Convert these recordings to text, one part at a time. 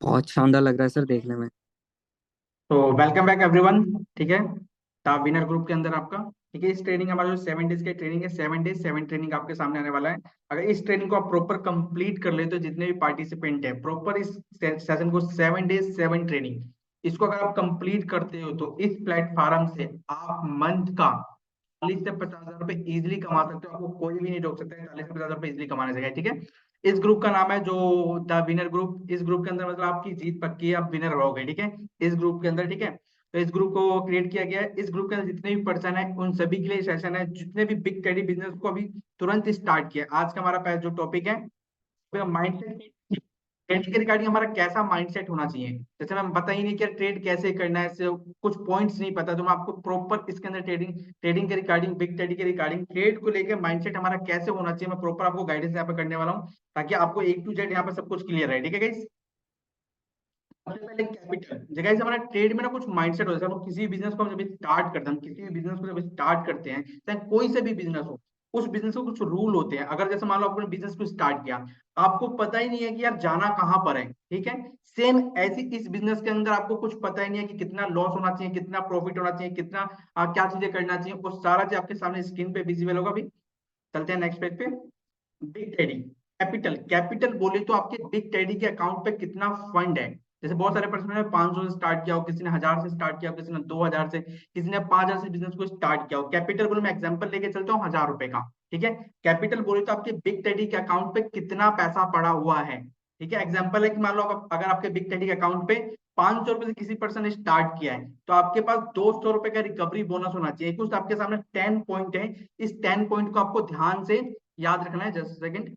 बहुत शानदार लग रहा है सर देखने में। तो वेलकम बैक एवरीवन। ठीक है, टॉप विनर ग्रुप के अंदर आपका। ठीक है, इस ट्रेनिंग हमारा जो 7 डेज की ट्रेनिंग है, 7 डेज 7 ट्रेनिंग आपके सामने आने वाला है। अगर इस ट्रेनिंग को आप प्रॉपर कंप्लीट कर ले तो जितने भी पार्टिसिपेंट है प्रॉपर इस सेशन को 7 डेज 7 ट्रेनिंग, इसको अगर आप कंप्लीट करते हो तो इस प्लेटफॉर्म से आप मंथ का 40 से 50 हजार रुपए इजिली कमा सकते हो। आपको कोई भी नहीं रोक सकता है 40 से 50 हजार रुपए इजिली कमाने से। ठीक है, इस ग्रुप का नाम है जो द विनर ग्रुप। इस ग्रुप के अंदर मतलब आपकी जीत पक्की है, आप विनर रहोगे। ठीक है, इस ग्रुप के अंदर। ठीक है, तो इस ग्रुप को क्रिएट किया गया है। इस ग्रुप के अंदर जितने भी पर्सन है उन सभी के लिए सेशन है, जितने भी बिग टेडी बिजनेस को अभी तुरंत स्टार्ट किया। आज का हमारा पहला जो टॉपिक है माइंडसेट। ट्रेडिंग के रिगार्डिंग हमारा कैसा माइंडसेट होना चाहिए। जैसे मैं बता ही नहीं कि ट्रेड कैसे करना है, इससे कुछ पॉइंट्स नहीं पता, तो मैं आपको प्रॉपर इसके अंदर ट्रेडिंग ट्रेडिंग के रिगार्डिंग बिग ट्रेडिंग के रिगार्डिंग ट्रेड को लेकर माइंडसेट हमारा कैसे होना चाहिए, मैं प्रॉपर आपको गाइडेंस यहाँ पे करने वाला हूँ, ताकि आपको A to Z यहाँ पे सब कुछ क्लियर है। ठीक है गाइस, सबसे पहले कैपिटल जगह से हमारा ट्रेड में ना कुछ माइंडसेट होता है। हम किसी भी बिजनेस को हम जब स्टार्ट करते हैं, हम किसी भी बिजनेस को जब स्टार्ट करते हैं, चाहे कोई से भी बिजनेस हो, उस बिजनेस को कुछ रूल होते हैं। अगर जैसे मान लो आपने बिजनेस को स्टार्ट किया, आपको पता ही नहीं है कि यार जाना कहाँ पर है। ठीक है, सेम ऐसी इस बिजनेस के अंदर आपको कुछ पता ही नहीं है कि कितना लॉस होना चाहिए, कितना प्रॉफिट होना चाहिए, कितना क्या चीजें करना चाहिए, वो सारा चीज आपके सामने स्क्रीन पे विजिबल होगा। अभी चलते हैं नेक्स्ट पेज पे। Big teddy capital. कैपिटल बोले तो आपके बिग टेडी के अकाउंट पे कितना फंड है। जैसे बहुत सारे पर्सन ने 500 से स्टार्ट किया हो, किसी ने 1000 से स्टार्ट किया हो, किसी ने 2000 से, किसी ने 5000 से बिजनेस को स्टार्ट किया हो। कैपिटल बोले, मैं एग्जांपल लेके चलता हूँ 1000 रुपए का। ठीक है, कैपिटल बोले तो आपके बिग टेडी के अकाउंट पे कितना पैसा पड़ा हुआ है। ठीक है, एग्जाम्पल है कि मान लो अगर आपके बिग टेडी के अकाउंट पे 500 रुपए से किसी पर्सन ने स्टार्ट किया है, तो आपके पास 200 रुपए का रिकवरी बोनस होना चाहिए। कुछ आपके सामने 10 पॉइंट है, इस 10 पॉइंट को आपको ध्यान से याद रखना है। जस्ट सेकंड,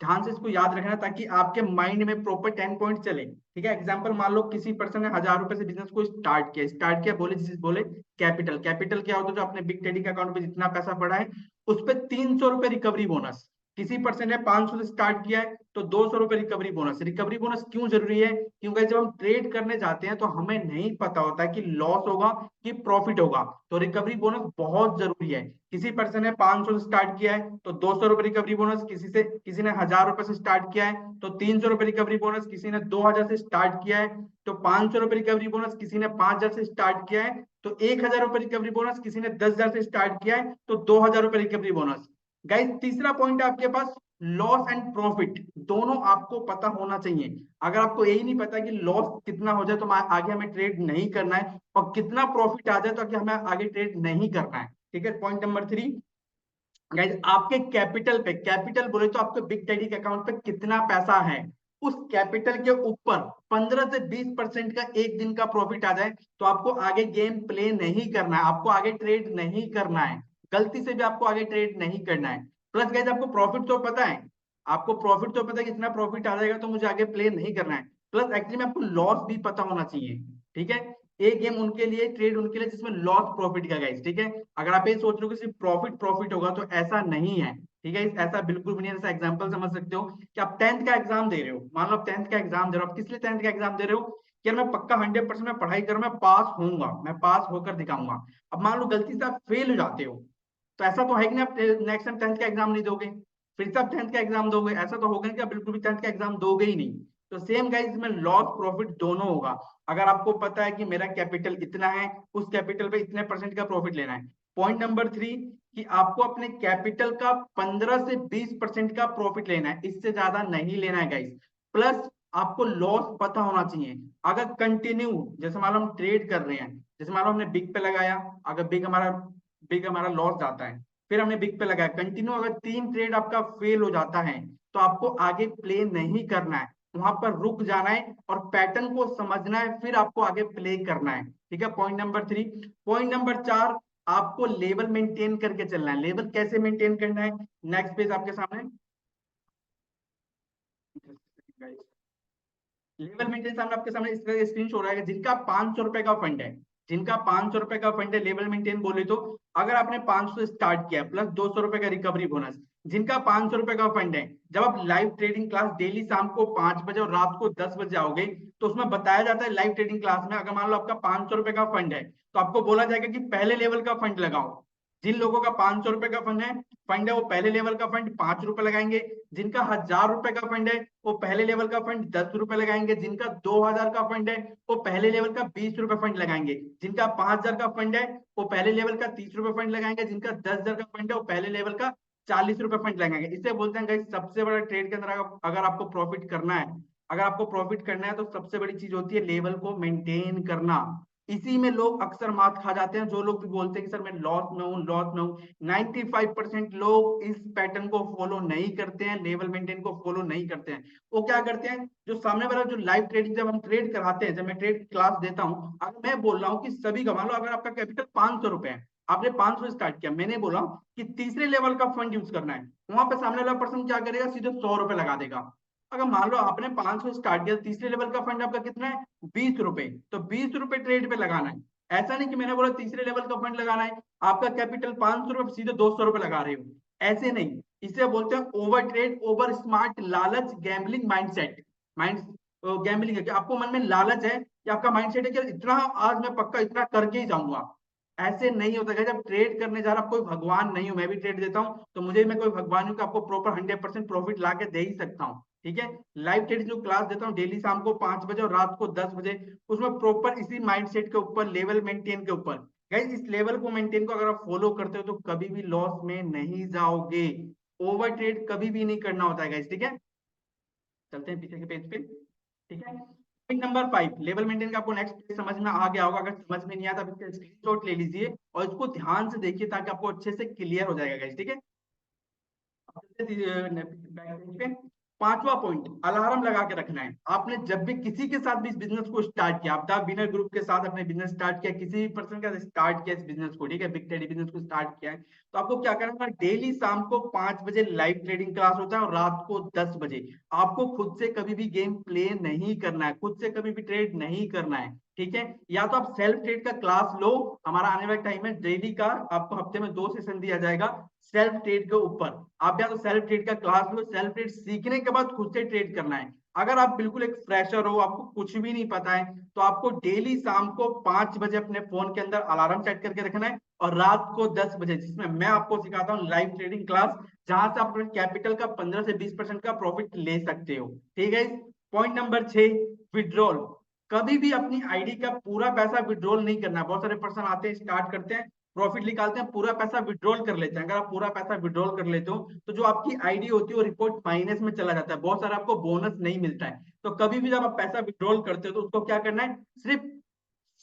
ध्यान से इसको याद रखना ताकि आपके माइंड में प्रॉपर 10 पॉइंट चले। ठीक है, एग्जांपल मान लो किसी पर्सन ने 1000 रुपए से बिजनेस को स्टार्ट किया, बोले जिस बोले कैपिटल। कैपिटल क्या होता है, जो अपने बिग टेडी के अकाउंट पे जितना पैसा पड़ा है उस पर 300 रुपए रिकवरी बोनस। किसी पर्सन ने 500 से स्टार्ट किया है तो 200 रुपए रिकवरी बोनस। रिकवरी बोनस क्यों जरूरी है, क्योंकि जब हम ट्रेड करने जाते हैं तो हमें नहीं पता होता कि लॉस होगा कि प्रॉफिट होगा, तो रिकवरी बोनस बहुत जरूरी है। किसी पर्सन ने 500 से स्टार्ट किया है तो 200 रुपए रिकवरी बोनस, किसी ने 1000 रुपए से स्टार्ट किया है तो 300 रुपए रिकवरी बोनस, किसी ने 2000 से स्टार्ट किया है तो 500 रुपए रिकवरी बोनस, किसी ने 5000 से स्टार्ट किया है तो 1000 रुपए रिकवरी बोनस, किसी ने 10,000 से स्टार्ट किया है तो 2000 रुपए रिकवरी बोनस। गाइस, तीसरा पॉइंट है आपके पास लॉस एंड प्रॉफिट, दोनों आपको पता होना चाहिए। अगर आपको यही नहीं पता कि लॉस कितना हो जाए तो आगे हमें ट्रेड नहीं करना है, और कितना प्रॉफिट आ जाए तो आगे हमें आगे ट्रेड नहीं करना है। ठीक है, पॉइंट नंबर 3, गाइस आपके कैपिटल पे, कैपिटल बोले तो आपके बिग डैडी के अकाउंट पे कितना पैसा है, उस कैपिटल के ऊपर 15 से 20% का एक दिन का प्रॉफिट आ जाए तो आपको आगे गेम प्ले नहीं करना है, आपको आगे ट्रेड नहीं करना है, गलती से भी आपको आगे ट्रेड नहीं करना है। प्लस गाइस आपको प्रॉफिट तो पता है, आपको प्रॉफिट तो पता है कितना प्रॉफिट आ जाएगा तो मुझे आगे प्ले नहीं करना है। प्लस एक्चुअली में आपको लॉस भी पता होना चाहिए। ठीक है, एक गेम उनके लिए, ट्रेड उनके लिए जिसमें लॉस प्रॉफिट का। गाइस ठीक है, अगर आप ये सोच रहे हो कि सिर्फ प्रॉफिट प्रॉफिट होगा तो ऐसा नहीं है। ठीक है, ऐसा बिल्कुल भी नहीं है। ऐसा एग्जांपल समझ सकते हो कि आप 10th का एग्जाम दे रहे हो, मान लो आप 10th का एग्जाम दे रहे हो। आप किस लिए 10th का एग्जाम दे रहे हो, कि यार मैं पक्का 100% में पढ़ाई करूँ, मैं पास होऊंगा, मैं पास होकर दिखाऊंगा। अब मान लो गलती से आप फेल हो जाते हो, तो ऐसा तो है कि नहीं आप नेक्स्ट टाइम 10th का एग्जाम नहीं दोगे, फिर से आप 10th का एग्जाम दोगे, ऐसा तो होगा नहीं कि आप बिल्कुल भी 10th का एग्जाम दोगे ही नहीं। तो सेम गाइस इसमें लॉस प्रॉफिट दोनों होगा। अगर आपको पता है कि मेरा कैपिटल इतना है, उस कैपिटल पे इतने परसेंट का प्रॉफिट लेना है। पॉइंट नंबर 3, कि आपको अपने कैपिटल का 15 से 20% का प्रॉफिट लेना है, इससे ज्यादा नहीं लेना है गाइस। प्लस आपको लॉस पता होना चाहिए। अगर कंटिन्यू, जैसे मान लो हम ट्रेड कर रहे हैं, जैसे मान लो हमने बिग पे लगाया, अगर बिग हमारा लॉस जाता है, फिर हमने बिग पे लगाया कंटिन्यू, अगर 3 ट्रेड आपका फेल हो जाता है तो आपको आगे प्ले नहीं करना है, वहां पर रुक जाना है और पैटर्न को समझना है, फिर आपको आगे प्ले करना है। ठीक है, पॉइंट नंबर 3। पॉइंट नंबर 4, आपको लेवल मेंटेन करके चलना है। लेवल कैसे मेंटेन करना है, नेक्स्ट पेज आपके सामने। लेवल मेंटेन सामने आपके सामने इस तरह स्क्रीन शो रहा है। जिनका 500 रुपए का फंड है, जिनका 500 रुपए का फंड है, लेवल मेंटेन बोले तो अगर आपने 500 स्टार्ट किया प्लस 200 रुपए का रिकवरी बोनस, जिनका 500 रुपए का फंड है, जब आप लाइव ट्रेडिंग क्लास डेली शाम को 5 बजे और रात को 10 बजे आओगे तो उसमें बताया जाता है लाइव ट्रेडिंग क्लास में, अगर मान लो आपका 500 रुपए का फंड है तो आपको बोला जाएगा कि पहले लेवल का फंड लगाओ। जिन लोगों का 500 रुपए का फंड है वो पहले लेवल का फंड 5 रुपए लगाएंगे। जिनका 1000 रुपए का फंड है वो पहले लेवल का फंड 10 रुपए लगाएंगे। जिनका 2000 का फंड है वो पहले लेवल का 20 रुपए फंड लगाएंगे। जिनका 5000 का फंड है वो पहले लेवल का 30 रुपए फंड लगाएंगे। जिनका 10,000 का फंड है वो पहले लेवल का 40 रुपए फंड लगाएंगे। इसे बोलते हैं गाइस सबसे बड़ा ट्रेड के अंदर अगर आपको प्रॉफिट करना है, अगर आपको प्रॉफिट करना है तो सबसे बड़ी चीज होती है लेवल को मेंटेन करना। इसी में लोग अक्सर मात खा जाते हैं। जो लोग भी बोलते हैं कि सर मैं लॉस में हूँ 95% लोग इस पैटर्न को फॉलो नहीं करते हैं, लेवल मेंटेन को फॉलो नहीं करते हैं। वो क्या करते हैं, जो सामने वाला जो लाइव ट्रेडिंग जब हम ट्रेड कराते हैं, जब मैं ट्रेड क्लास देता हूँ, अगर मैं बोल रहा हूँ कि सभी का, मान लो अगर आपका कैपिटल 500 रुपए है, आपने 500 स्टार्ट किया, मैंने बोला कि तीसरे लेवल का फंड यूज करना है, वहां पे सामने वाला पर्सन क्या करेगा, सीधे 100 रुपए लगा देगा। अगर मान लो आपने 500 स्टार्ट किया, तीसरे लेवल का फंड आपका कितना है, 20 रुपए, तो 20 रुपए ट्रेड पे लगाना है। ऐसा नहीं कि मैंने बोला तीसरे लेवल का फंड लगाना है, आपका कैपिटल 500 रुपए, सीधे 200 रुपए लगा रहे हो, ऐसे नहीं। इसे बोलते हैं ओवर ट्रेड, ओवर स्मार्ट, लालच, गैम्बलिंग माइंडसेट। माइंड गैम्बलिंग है कि आपको मन में लालच है, कि आपका माइंडसेट है कि इतना आज मैं पक्का इतना करके ही जाऊंगा। ऐसे नहीं होता है। जब ट्रेड करने जा रहा, कोई भगवान नहीं हूं, मैं भी ट्रेड देता हूँ तो मुझे, मैं कोई भगवान हूं कि आपको प्रॉपर 100% प्रॉफिट ला के दे ही सकता हूँ। ठीक है, लाइव ट्रेडिंग जो क्लास देता हूँ डेली शाम को 5 बजे और रात को 10 बजे, उसमें प्रॉपर इसी माइंडसेट के ऊपर, लेवल मेंटेन के ऊपर। गाइस इस लेवल को मेंटेन को अगर आप फॉलो करते हो तो कभी भी लॉस में नहीं जाओगे। ओवर ट्रेड कभी भी नहीं करना होता है गाइस। ठीक है, चलते हैं पीछे के पेज पे। ठीक है, पॉइंट नंबर 5, लेवल मेंटेन का आपको नेक्स्ट समझ में आ गया होगा। अगर समझ में नहीं आता तो इसका स्क्रीनशॉट ले लीजिए और इसको ध्यान से देखिए ताकि आपको अच्छे से क्लियर हो जाएगा गाइस। ठीक है, पे पांचवा पॉइंट, अलार्म लगा के रखना है। आपने जब भी किसी के साथ भी इस बिजनेस को स्टार्ट किया, आप बिनर ग्रुप के साथ अपने बिजनेस स्टार्ट किया, किसी भी पर्सन का स्टार्ट किया इस बिजनेस को, ठीक है, बिग टेडी बिजनेस को स्टार्ट किया है, तो आपको क्या करना है, डेली शाम को 5 बजे लाइव ट्रेडिंग क्लास होता है और रात को 10 बजे। आपको खुद से कभी भी गेम प्ले नहीं करना है, खुद से कभी भी ट्रेड नहीं करना है। ठीक है, या तो आप सेल्फ ट्रेड का क्लास लो, हमारा आने वाला टाइम है डेली का, आपको हफ्ते में 2 सेशन दिया जाएगा सेल्फ ट्रेड के ऊपर। आप या तो सेल्फ ट्रेड का क्लास लो, सेल्फ ट्रेड सीखने के बाद खुद से ट्रेड करना है। अगर आप बिल्कुल एक फ्रेशर हो, आपको कुछ भी नहीं पता है, तो आपको डेली शाम को 5 बजे अपने फोन के अंदर अलार्म सेट करके रखना है और रात को 10 बजे, जिसमें मैं आपको सिखाता हूँ लाइव ट्रेडिंग क्लास, जहां से आप अपने कैपिटल का 15 से 20% का प्रॉफिट ले सकते हो। ठीक है, पॉइंट नंबर 6, विड्रॉल। कभी भी अपनी आईडी का पूरा पैसा विड्रॉल नहीं करना। बहुत सारे पर्सन आते हैं, स्टार्ट करते हैं, प्रॉफिट निकालते हैं, पूरा पैसा विड्रॉल कर लेते हैं। अगर आप पूरा पैसा विड्रॉल कर लेते हो तो जो आपकी आईडी होती है वो रिपोर्ट माइनस में चला जाता है, बहुत सारा आपको बोनस नहीं मिलता है। तो कभी भी जब आप पैसा विड्रॉल करते हो तो उसको क्या करना है, सिर्फ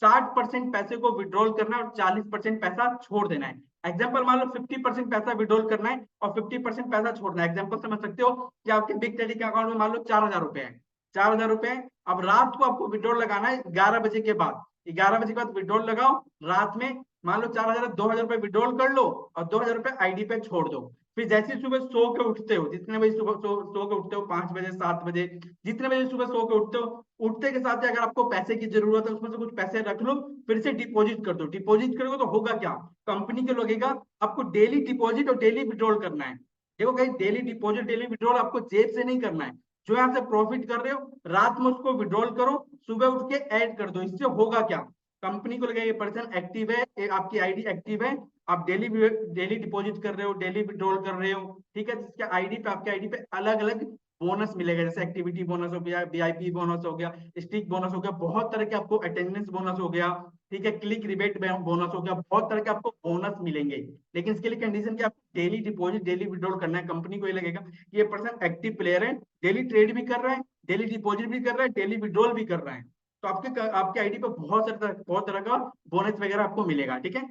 60% पैसे को विड्रॉल करना है और 40% पैसा छोड़ देना है। एग्जाम्पल मान लो 50% पैसा विड्रॉल करना है और 50% पैसा छोड़ना है। एग्जाम्पल समझ सकते हो कि आपके बिग टेडी के अकाउंट में मान लो 4,000 रुपए है, 4,000 रुपए है। अब रात को आपको विड्रॉल लगाना है 11 बजे के बाद, 11 बजे के बाद विड्रॉल लगाओ रात में। मान लो 4,000, 2,000 रुपए विड्रॉल कर लो और 2,000 रुपए आईडी पे छोड़ दो। फिर जैसे ही सुबह सो के उठते हो, जितने बजे सुबह सो के उठते हो, 5 बजे, 7 बजे, जितने बजे सुबह सो के उठते हो, उठते के साथ ही अगर आपको पैसे की जरूरत है उसमें से कुछ पैसे रख लो, फिर से डिपॉजिट कर दो। डिपॉजिट करोगे तो होगा क्या, कंपनी के लगेगा आपको डेली डिपॉजिट और डेली विड्रॉल करना है। देखो भाई, डेली डिपॉजिट डेली विड्रॉल आपको जेब से नहीं करना है। जो यहाँ से प्रॉफिट कर रहे हो रात में उसको विड्रॉल करो, सुबह उठ के ऐड कर दो। इससे होगा क्या, कंपनी को लगेगा ये पर्सन एक्टिव है, आपकी आईडी एक्टिव है, आप डेली डेली डिपॉजिट कर रहे हो, डेली विड्रॉल कर रहे हो। ठीक है, जिसके आईडी पे, आपके आईडी पे अलग अलग बोनस मिलेगा, जैसे एक्टिविटी बोनस हो गया, वीआईपी बोनस हो गया, स्टिक बोनस हो गया, बहुत तरह के आपको अटेंडेंस बोनस हो गया। ठीक है, क्लिक रिबेट बोनस हो गया, बहुत तरह के आपको बोनस मिलेंगे। लेकिन इसके लिए कंडीशन क्या, डेली डिपॉजिट डेली विड्रॉल करना है। कंपनी को ये लगेगा कि ये पर्सन एक्टिव प्लेयर है, डेली ट्रेड भी कर रहा है, डेली डिपॉजिट भी कर रहा है, डेली विड्रॉल भी कर रहा है, तो आपके आईडी पे बहुत तरह का बोनस वगैरह आपको मिलेगा। ठीक है,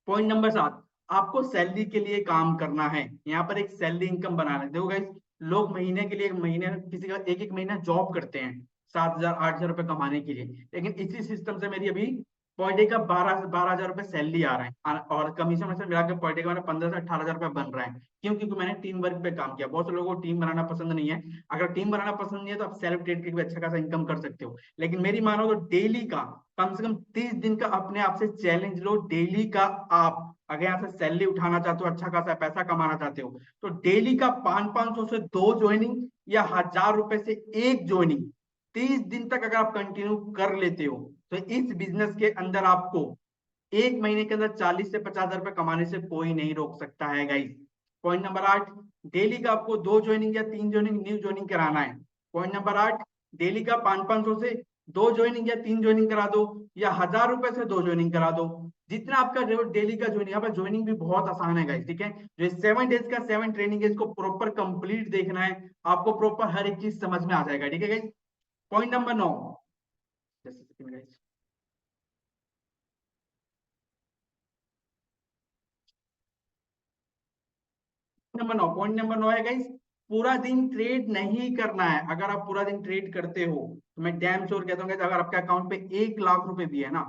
पॉइंट नंबर 7, आपको सैलरी के लिए काम करना है। यहाँ पर एक सैलरी इनकम बनाना है। देखो गाइस, लोग महीने के लिए, महीने किसी का एक एक महीना जॉब करते हैं 7,000 8,000 रुपए कमाने के लिए, लेकिन इसी सिस्टम से मेरी अभी पर डे का 12,000 रुपए सैलरी आ रहा है और कमीशन में से मिला के पर डे का मेरा 15 से 18,000 रुपए बन रहा है। क्यों, क्योंकि मैंने टीम वर्क पे काम किया। बहुत से लोगों को टीम बनाना पसंद नहीं है। अगर टीम बनाना पसंद नहीं है तो आप सेल्फ ट्रेड करके भी अच्छा खासा इनकम कर सकते हो। लेकिन मेरी मानो तो डेली का कम से कम 30 दिन का अपने आप से चैलेंज लो। डेली का आप अगर यहाँ से सैलरी उठाना चाहते हो, अच्छा खासा पैसा कमाना चाहते हो, तो डेली का 500-500 से 2 ज्वाइनिंग या 1,000 रुपए से 1 ज्वाइनिंग 30 दिन तक अगर आप कंटिन्यू कर लेते हो तो इस बिजनेस के अंदर आपको एक महीने के अंदर 40 से 50 हजार रुपए कमाने से कोई नहीं रोक सकता है गाइस। पॉइंट नंबर 8, डेली का आपको 2 ज्वाइनिंग या 3 ज्वाइनिंग न्यू ज्वाइनिंग कराना है। पॉइंट नंबर 8, डेली का 500-500 से 2 ज्वाइनिंग या 3 ज्वाइनिंग करा दो, या 1000 रुपए से 2 ज्वाइनिंग करा दो। जितना आपका डेली का ज्वाइनिंग, यहाँ पर ज्वाइनिंग भी बहुत आसान है गाइस, ठीक है। जो 7 डेज का 7 ट्रेनिंग है, इसको प्रॉपर कंप्लीट देखना है, आपको प्रॉपर हर एक चीज समझ में आ जाएगा, ठीक है guys. Point number 9, point number 9 है गाइस, पूरा दिन ट्रेड नहीं करना है। अगर आप पूरा दिन ट्रेड करते हो तो मैं डैम श्योर कहता हूँ guys, अगर आपके अकाउंट पे 1 लाख रुपए भी है ना,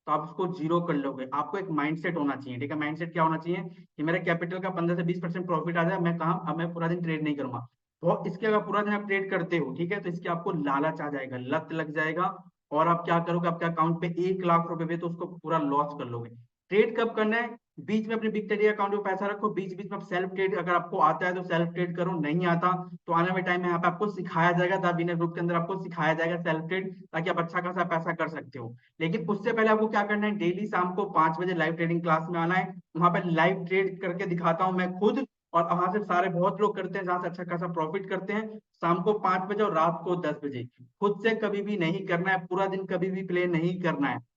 तो आप उसको जीरो कर लोगे। आपको एक माइंडसेट होना चाहिए, ठीक है। माइंडसेट क्या होना चाहिए कि मेरे कैपिटल का 15 से 20% प्रॉफिट आ जाए, मैं कहा अब मैं पूरा दिन ट्रेड नहीं करूंगा। तो इसके अगर पूरा दिन आप ट्रेड करते हो, ठीक है, तो इसके आपको लालच आ जाएगा, लत लग जाएगा, और आप क्या करोगे, आपके अकाउंट पे 1 लाख रुपए भी है, तो उसको पूरा लॉस कर लोगे। ट्रेड कब करना है, बीच में अपने बिग ट्रेड अकाउंट में पैसा रखो, बीच बीच में आप सेल्फ ट्रेड, अगर आपको आता है तो सेल्फ ट्रेड करो, नहीं आता तो आने वाले टाइम में यहाँ पे आपको सिखाया जाएगा, द विनर ग्रुप के अंदर आपको सिखाया जाएगा सेल्फ ट्रेड, ताकि आप अच्छा खासा पैसा कर सकते हो। लेकिन उससे पहले आपको क्या करना है, डेली शाम को 5 बजे लाइव ट्रेडिंग क्लास में आना है। वहां पे लाइव ट्रेड करके दिखाता हूँ मैं खुद, और वहां से सारे बहुत लोग करते हैं जहां से अच्छा खासा प्रॉफिट करते हैं। शाम को 5 बजे और रात को 10 बजे। खुद से कभी भी नहीं करना है, पूरा दिन कभी भी प्ले नहीं करना है,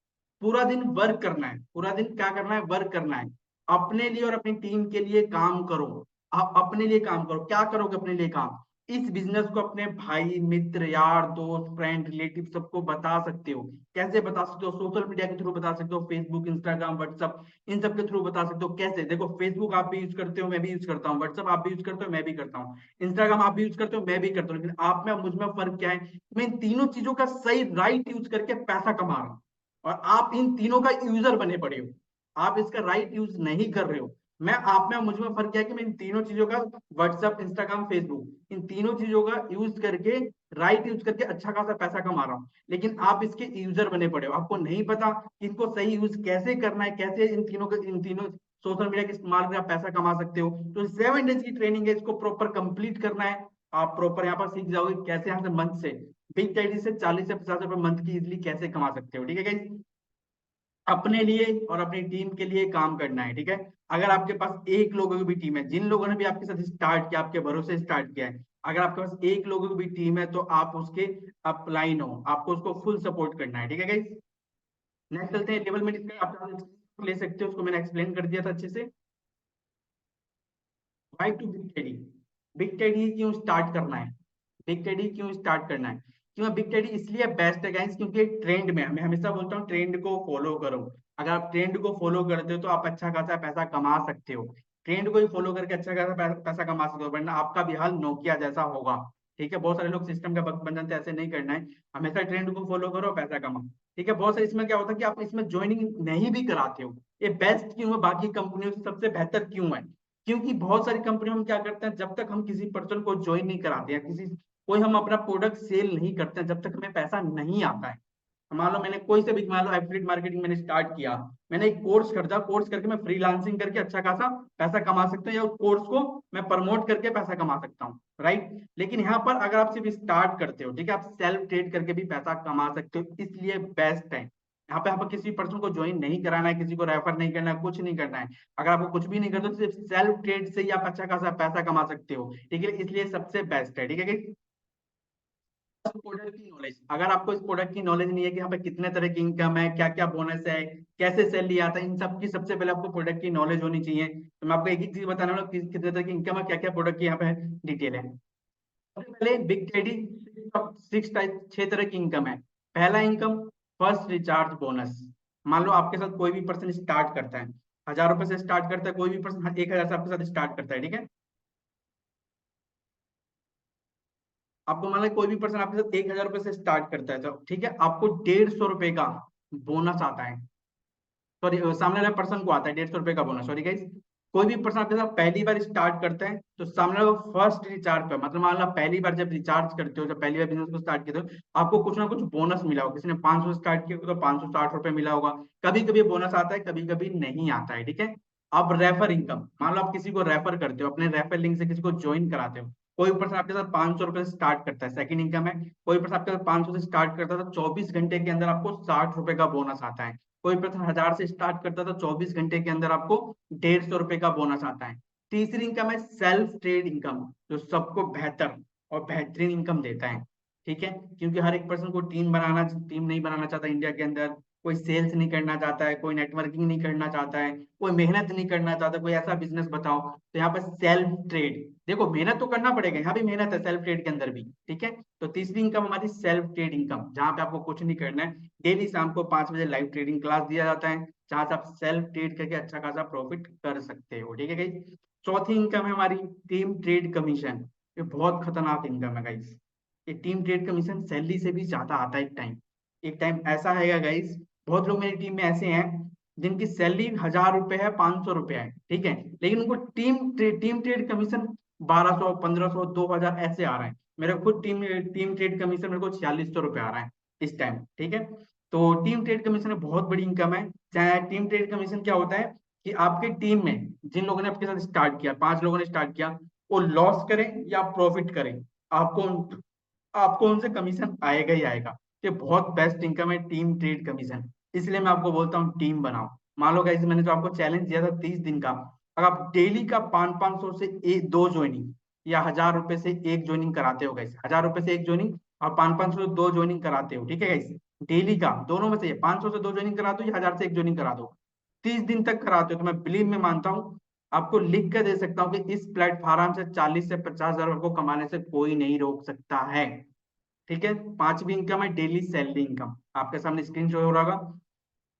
पूरा दिन वर्क करना है। पूरा दिन क्या करना है, वर्क करना है। अपने लिए और अपनी टीम के लिए काम करो। आप अपने लिए काम करो, क्या करोगे अपने लिए काम, इस बिजनेस को अपने भाई मित्र यार दोस्त फ्रेंड रिलेटिव सबको बता सकते हो। कैसे बता सकते हो, सोशल मीडिया के थ्रू बता सकते हो, फेसबुक इंस्टाग्राम व्हाट्सअप, इन सब के थ्रू बता सकते हो। कैसे, देखो फेसबुक आप भी यूज करते हो, मैं भी यूज करता हूँ, व्हाट्सअप आप भी यूज करते हो, मैं भी करता हूँ, इंस्टाग्राम आप भी यूज करते हो, मैं भी करता हूँ, लेकिन आप में मुझ में फर्क क्या है, मैं इन तीनों चीजों का सही राइट यूज करके पैसा कमा रहा हूँ, और आप इन तीनों का यूजर बने पड़े हो। आप इसका राइट यूज नहीं कर रहे हो। मैं आप में मुझ में फर्क क्या है कि मैं इन तीनों चीजों का, व्हाट्सएप इंस्टाग्राम फेसबुक, इन तीनों चीजों का यूज करके, राइट यूज करके अच्छा खासा पैसा कमा रहा हूँ। लेकिन आप इसके यूजर बने पड़े हो, आपको नहीं पता कि इनको सही यूज कैसे करना है, कैसे इन तीनों सोशल मीडिया के इस्तेमाल में आप पैसा कमा सकते हो। तो 7 डेज की ट्रेनिंग है, इसको प्रॉपर कंप्लीट करना है। आप प्रॉपर यहाँ पर सीख जाओगे कैसे यहाँ से मंथ से, बिग टाइडी से 40 से 50 रुपए मंथ की इजिली कैसे कमा सकते हो, ठीक है गाइस। अपने लिए और अपनी टीम के लिए काम करना है, ठीक है। अगर आपके पास एक लोगों की भी टीम है, जिन लोगों ने भी आपके साथ स्टार्ट किया, आपके भरोसे स्टार्ट किया है, अगर आपके पास एक लोगों की भी टीम है, तो आप उसके अपलाइन हो, आपको उसको फुल सपोर्ट करना है, ठीक है गाइस। नेक्स्ट चलते हैं लेवल में, जिसका आप ले सकते हो, उसको मैंने एक्सप्लेन कर दिया था अच्छे से। Why to big teddy, big teddy क्यों स्टार्ट करना है, बिग टेडी क्यों स्टार्ट करना है, क्यों बिग टेडी इसलिए बेस्ट है गाइस, क्योंकि ट्रेंड में, मैं हमेशा बोलता हूँ ट्रेंड को फॉलो करो। अगर आप ट्रेंड को फॉलो करते हो तो आप अच्छा खासा पैसा कमा सकते हो। ट्रेंड को ही फॉलो करके अच्छा खासा पैसा कमा सकते हो, वरना आपका भी हाल नोकिया जैसा होगा, ठीक है। बहुत सारे लोग सिस्टम का भक्त बन जाते हैं, ऐसे नहीं करना है। हमेशा ट्रेंड को फॉलो करो, पैसा कमाओ, ठीक है। बहुत सारे इसमें क्या होता है कि आप इसमें ज्वाइनिंग नहीं भी कराते हो। ये बेस्ट क्यों है, बाकी कंपनियों से सबसे बेहतर क्यों है, क्योंकि बहुत सारी कंपनियों में क्या करते हैं, जब तक हम किसी पर्सन को ज्वाइन नहीं कराते हैं, किसी कोई हम अपना प्रोडक्ट सेल नहीं करते हैं, जब तक हमें पैसा नहीं आता है। मान लो मैंने कोई से भी, मान लो एफिलिएट मार्केटिंग मैंने स्टार्ट किया, मैंने एक कोर्स खरीदा, कोर्स करके मैं फ्रीलांसिंग करके अच्छा खासा पैसा कमा सकता हूँ, या उस कोर्स को मैं प्रमोट करके पैसा कमा सकता हूँ, राइट। लेकिन यहाँ पर अगर आप सिर्फ स्टार्ट करते हो, ठीक है, आप सेल्फ ट्रेड करके भी पैसा कमा सकते हो, इसलिए बेस्ट है। यहाँ पे आपको किसी पर्सन को ज्वाइन नहीं कराना है, किसी को रेफर नहीं करना है, कुछ नहीं करना है। अगर आपको कुछ भी नहीं करते तो सिर्फ सेल्फ ट्रेड से ही आप अच्छा खासा पैसा कमा सकते हो, ठीक है, इसलिए सबसे बेस्ट है, ठीक है। प्रोडक्ट की नॉलेज, अगर आपको इस प्रोडक्ट की नॉलेज नहीं है कि यहाँ पे कितने तरह की इनकम है, क्या क्या बोनस है, कैसे सैलरी आता है, इन सब की सबसे पहले आपको प्रोडक्ट की नॉलेज होनी चाहिए। तो मैं आपको एक एक चीज बताने वाला हूँ कि कितने तरह की इनकम है, क्या क्या प्रोडक्ट की यहाँ पे डिटेल है। सबसे पहले बिग ट्रेडिंग 6 तरह की इनकम है। पहला इनकम, फर्स्ट रिचार्ज बोनस। मान लो आपके साथ कोई भी पर्सन स्टार्ट करता है, 1000 रुपए से स्टार्ट करता है, कोई भी पर्सन 1000 से आपके साथ स्टार्ट करता है, ठीक है। आपको मान लो कोई भी पर्सन आपके साथ 1000 रुपए से स्टार्ट करता है, तो ठीक है, आपको 150 रुपए का बोनस आता है। सॉरी, सामने वाले पर्सन को आता है 150 रुपए का बोनस, सॉरी गाइस। कोई भी पर्सन आपके साथ पहली बार स्टार्ट करता है, तो सामने वाला फर्स्ट रिचार्ज पे, मतलब मान लो पहली बार जब रिचार्ज करते हो, जब पहली बार बिजनेस को स्टार्ट करते हो, आपको कुछ ना कुछ बोनस मिला होगा। किसी ने 500 स्टार्ट किया तो 560 रुपए मिला होगा। कभी कभी बोनस आता है, कभी कभी नहीं आता है, ठीक है। अब रेफर इनकम, मान लो आप किसी को रेफर करते हो, अपने रेफर लिंक से किसी को ज्वाइन कराते हो। कोई पर्सन आपके साथ 500 रुपए से स्टार्ट करता है, सेकंड इनकम है। कोई पर्सन आपके साथ 500 से स्टार्ट करता है, तो 24 घंटे के अंदर आपको 60 रुपए का बोनस आता है। कोई पर्सन 1000 से स्टार्ट करता है तो 24 घंटे के अंदर आपको 150 रुपए का बोनस आता है। तीसरी इनकम है सेल्फ ट्रेड इनकम, जो सबको बेहतर और बेहतरीन इनकम देता है। ठीक है, क्योंकि हर एक पर्सन को टीम नहीं बनाना चाहता इंडिया के अंदर, कोई सेल्स नहीं करना चाहता है, कोई नेटवर्किंग नहीं करना चाहता है, कोई मेहनत नहीं करना चाहता, कोई ऐसा बिजनेस बताओ। तो यहाँ पर सेल्फ ट्रेड, देखो मेहनत तो करना पड़ेगा, यहाँ भी मेहनत है सेल्फ ट्रेड के अंदर भी। ठीक है, तो तीसरी इनकम हमारी सेल्फ ट्रेड इनकम, जहाँ पे आपको कुछ नहीं करना है, डेली शाम को 5 बजे लाइव ट्रेडिंग क्लास दिया जाता है, जहाँ से आप सेल्फ ट्रेड करके अच्छा खासा प्रॉफिट कर सकते हो। ठीक है गाइस। चौथी इनकम है हमारी टीम ट्रेड कमीशन। ये बहुत खतरनाक इनकम है गाइस। ये टीम ट्रेड कमीशन सैलरी से भी ज्यादा आता है। एक टाइम ऐसा है गाइस, बहुत लोग मेरी टीम में ऐसे हैं जिनकी सैलरी 1000 रुपए है, 500 रुपए है, ठीक है, लेकिन उनको टीम ट्रेड कमीशन 1200, 1500, 2000 ऐसे आ रहा है। मेरे खुद टीम ट्रेड कमीशन मेरे को 4600 रुपए आ रहा है इस टाइम। ठीक है, तो टीम ट्रेड कमीशन में बहुत बड़ी इनकम है। चाहे टीम ट्रेड कमीशन क्या होता है कि आपके टीम में जिन लोगों ने आपके साथ स्टार्ट किया, 5 लोगों ने स्टार्ट किया, वो लॉस करें या प्रॉफिट करें, आपको आपको उनसे कमीशन आएगा ही आएगा। ये बहुत बेस्ट इनकम है टीम ट्रेड कमीशन, इसलिए मैं आपको बोलता हूँ टीम बनाओ। मान लो गाइस, मैंने जो आपको चैलेंज दिया था 30 दिन का, अगर आप डेली का 500 से दो ज्वाइनिंग या 1000 रुपए से एक ज्वाइनिंग कराते हो गाइस, 1000 रुपए से एक ज्वाइनिंग और 500 से दो ज्वाइनिंग कराते हो, ठीक है गाइस, डेली का दोनों में से 500 से दो ज्वाइनिंग करा दो या 1000 से एक ज्वाइनिंग करा दो, 30 दिन तक कराते हो, तो मैं बिलीव में मानता हूँ, आपको लिख कर दे सकता हूँ कि इस प्लेटफॉर्म से 40 से 50 हजार को कमाने से कोई नहीं रोक सकता है। ठीक है, पांचवी इनकम है डेली सैलरी इनकम, आपके सामने स्क्रीन शो हो रहा होगा।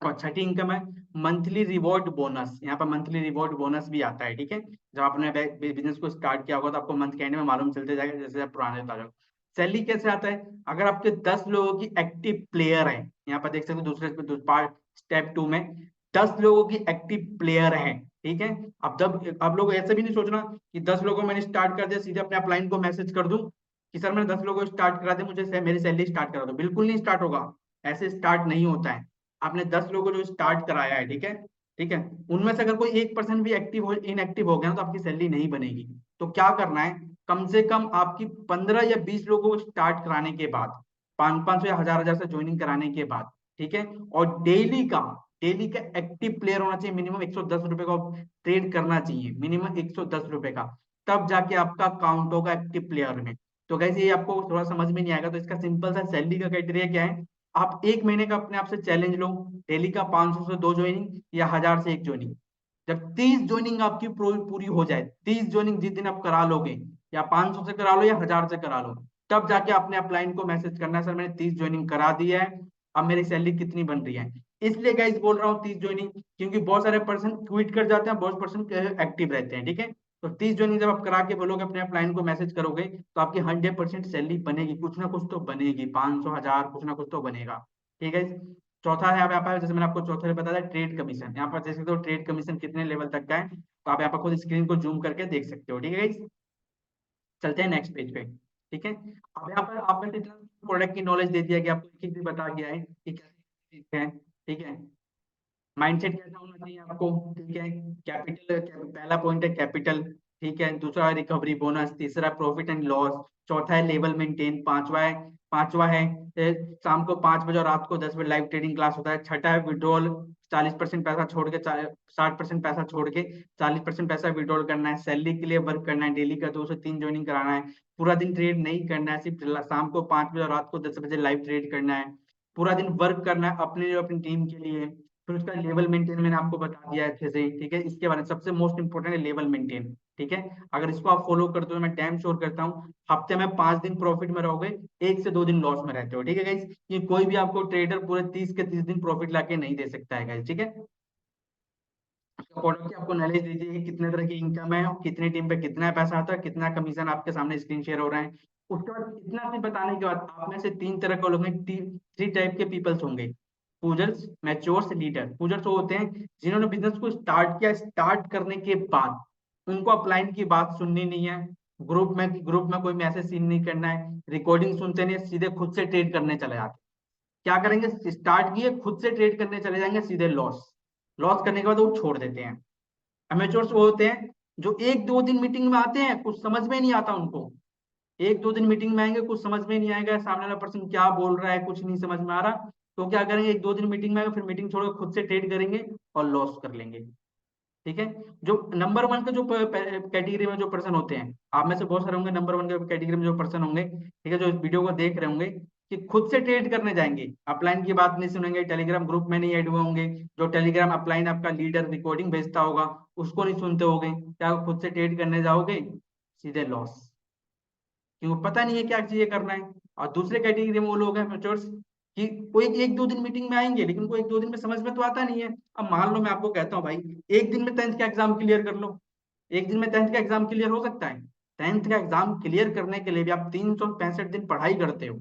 और छठी इनकम है मंथली रिवॉर्ड बोनस। यहाँ पर मंथली रिवॉर्ड बोनस भी आता है। ठीक है, जब आपने बिजनेस को स्टार्ट किया होगा तो आपको मंथ के एंड में मालूम चलते जाएगा, जैसे आप पुराने बता रहे हो। सैलरी कैसे आता है, अगर आपके 10 लोगों की एक्टिव प्लेयर है, यहाँ पर देख सकते हो दूसरे पार्ट स्टेप 2 में 10 लोगों की एक्टिव प्लेयर है। ठीक है, अब जब आप लोग ऐसे भी नहीं सोचना कि 10 लोगों मैंने स्टार्ट कर दिया, सीधे अपने अपलाइन को मैसेज कर दूं कि सर मैंने 10 लोगों को स्टार्ट करा दिया, मुझे मेरी सैलरी स्टार्ट करा दो। बिल्कुल नहीं स्टार्ट होगा, ऐसे स्टार्ट नहीं होता है। आपने 10 लोगों को जो स्टार्ट कराया है, ठीक है, ठीक है, उनमें से अगर कोई 1% भी एक्टिव हो इनएक्टिव हो गया ना, तो आपकी सैलरी नहीं बनेगी। तो क्या करना है, कम से कम आपकी 15 या 20 लोगों को स्टार्ट कराने के बाद, 500 या 1000 से ज्वाइनिंग कराने के बाद, ठीक है, और डेली का एक्टिव प्लेयर होना चाहिए, मिनिमम 110 रुपए का ट्रेड करना चाहिए, मिनिमम 110 रुपए का, तब जाके आपका काउंट होगा एक्टिव प्लेयर में। तो कैसे ये आपको थोड़ा समझ में नहीं आएगा, तो इसका सिंपल सा सैलरी का क्राइटेरिया क्या है, आप एक महीने का अपने आप से चैलेंज लो, डेली का 500 से दो ज्वाइनिंग या 1000 से एक ज्वाइनिंग। जब 30 ज्वाइनिंग आपकी पूरी हो जाए, 30 ज्वाइनिंग जिस दिन आप करा लोगे, या 500 से करा लो या 1000 से करा लो, तब जाके अपने अपलाइन को मैसेज करना है, सर मैंने 30 ज्वाइनिंग करा दी है, अब मेरी सैलरी कितनी बन रही है। इसलिए गाइस बोल रहा हूँ 30 ज्वाइनिंग, क्योंकि बहुत सारे पर्सन क्विट कर जाते हैं, बहुत पर्सन एक्टिव रहते हैं। ठीक है, तो 30 ज्वाइनिंग जब आप करा के बोलोगे, अपने अपलाइन को मैसेज करोगे, तो आपकी 100% सैलरी बनेगी, कुछ ना कुछ तो बनेगी, 500, 1000, कुछ ना कुछ तो बनेगा। ठीक है। चौथा है यहाँ पर, जैसे मैंने आपको चौथे में बताया ट्रेड कमीशन, यहाँ पर देख सकते हो ट्रेड कमीशन कितने लेवल तक का है, तो आप यहाँ पर खुद स्क्रीन को जूम करके देख सकते हो। ठीक है guys? चलते हैं नेक्स्ट पेज पे। ठीक है, अब यहाँ पर आपने इतना प्रोडक्ट की नॉलेज दे दिया कि आपको एक एक भी बता गया है कि कैसे है। ठीक है, माइंडसेट कैसा होना चाहिए आपको। ठीक है, कैपिटल, पहला पॉइंट है कैपिटल, ठीक है, दूसरा है रिकवरी बोनस, तीसरा प्रॉफिट एंड लॉस, चौथा है लेवल मेंटेन, पांचवा है शाम को 5 बजे और रात को 10 बजे लाइव ट्रेडिंग क्लास होता है, छठा है विड्रॉल, 40% पैसा छोड़ के 60% पैसा छोड़ के 40% पैसा विड्रॉल करना है, सैलरी के लिए वर्क करना है, डेली का 2 से 3 ज्वाइनिंग कराना है, पूरा दिन ट्रेड नहीं करना है, सिर्फ शाम को 5 बजे और रात को 10 बजे लाइव ट्रेड करना है, पूरा दिन वर्क करना है अपने लिए, अपनी टीम के लिए। फिर उसका लेवल मेंटेन मैंने आपको बता दिया है अच्छे से। ठीक है, इसके बारे में सबसे मोस्ट इंपोर्टेंट है लेवल मेंटेन। ठीक है, अगर इसको आप फॉलो करते हो, मैं टाइम श्योर करता हूँ हफ्ते में 5 दिन प्रॉफिट में रहोगे, 1 से 2 दिन लॉस में रहते हो। ठीक है गाइस, ये कोई भी आपको ट्रेडर पूरे 30 के 30 दिन प्रॉफिट लाके नहीं दे सकता है गाइस। ठीक है, प्रोडक्ट की आपको नॉलेज दीजिए कि कितने तरह की इनकम है और कितनी टीम पे कितना पैसा आता है, कितना कमीशन आपके सामने स्क्रीन शेयर हो रहा है। उसके बाद इतना भी बताने के बाद आप में से 3 तरह के लोग हैं, 3 टाइप के पीपल्स होंगे, पूजर्स, मैच्योर्स, लीडर। पूजर्स वो होते हैं जिन्होंने बिजनेस को स्टार्ट किया, स्टार्ट करने के बाद उनको अपलाइन की बात सुननी नहीं है, ग्रुप में कोई मैसेज सीन नहीं करना है, रिकॉर्डिंग सुनते नहीं, सीधे खुद से ट्रेड करने चले जाते। क्या करेंगे, स्टार्ट किए खुद से ट्रेड करने चले जाएंगे, सीधे लॉस, लॉस करने के बाद वो छोड़ देते हैं। अमेचोर्स वो होते हैं जो 1-2 दिन मीटिंग में आते हैं, कुछ समझ में नहीं आता उनको, 1-2 दिन मीटिंग में आएंगे, कुछ समझ में नहीं आएगा, सामने वाला पर्सन क्या बोल रहा है कुछ नहीं समझ में आ रहा, तो क्या करेंगे, एक दो दिन मीटिंग में आएगा, फिर मीटिंग छोड़कर खुद से ट्रेड करेंगे और लॉस कर लेंगे। ठीक है। जो नंबर वन के जो कैटेगरी में जो पर्सन होते हैं, आप में से बहुत सारे होंगे नंबर वन के कैटेगरी में जो पर्सन होंगे, ठीक है, जो इस वीडियो को देख रहे होंगे, कि खुद से ट्रेड करने जाएंगे, अपलाइन की बात नहीं सुनेंगे, टेलीग्राम ग्रुप में नहीं ऐड हुए होंगे, जो टेलीग्राम अपलाइन आपका लीडर रिकॉर्डिंग भेजता होगा उसको नहीं सुनते होगे, क्या खुद से ट्रेड करने जाओगे, सीधे लॉस, क्योंकि पता नहीं है क्या चीजें करना है। और दूसरे कैटेगरी में वो लोग हैं मैच्योर्स, कि वो एक एक दो दिन मीटिंग में आएंगे, लेकिन वो एक दो दिन में समझ में तो आता नहीं है। अब मान लो मैं आपको कहता हूँ भाई, एक दिन में 10th का एग्जाम क्लियर कर लो, एक दिन में 10th का एग्जाम क्लियर हो सकता है? 10th का एग्जाम क्लियर करने के लिए भी आप 365 दिन पढ़ाई करते हो,